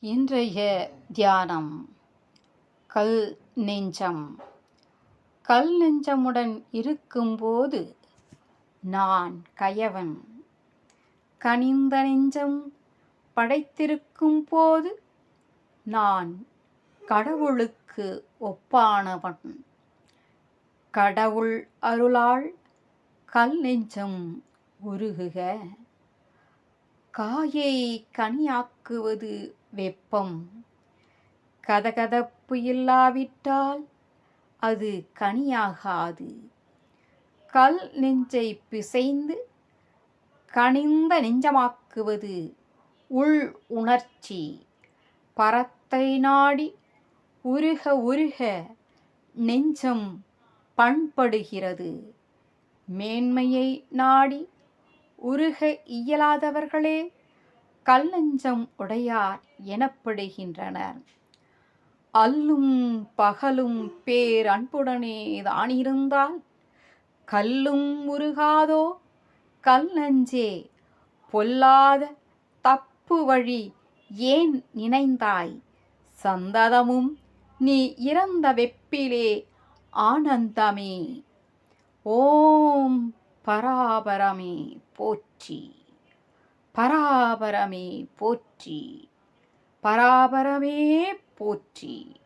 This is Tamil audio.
இன்றைய தியானம் கல் நெஞ்சம். கல் நெஞ்சமுடன் இருக்கும்போது நான் கயவன், கனிந்த நெஞ்சம் படைத்திருக்கும் போது நான் கடவுளுக்கு ஒப்பானவன். கடவுள் அருளால் கல் நெஞ்சம் உருகுக. காயை கனியாக்குவது வெப்பம். கதகதப்பு இல்லாவிட்டால் அது கனியாகாது. கல் நெஞ்சை பிசைந்து கனிந்த நெஞ்சமாக்குவது உள் உணர்ச்சி. பரத்தை நாடி உருக உருக நெஞ்சம் பண்படுகிறது. மேன்மையை நாடி உருக இயலாதவர்களே கல் நெஞ்சம் உடையார் எனப்படுகின்றனர். அல்லும் பகலும் பேரன்புடனே தானிருந்தால் கல்லும் உருகாதோ கல் நெஞ்சே. பொல்லாத தப்பு வழி ஏன் நினைந்தாய்? சந்ததமும் நீ இறந்த வெப்பிலே ஆனந்தமே. ஓம் பராபரமே போற்றி. பராபரமே போற்றி. பராபரமே போற்றி.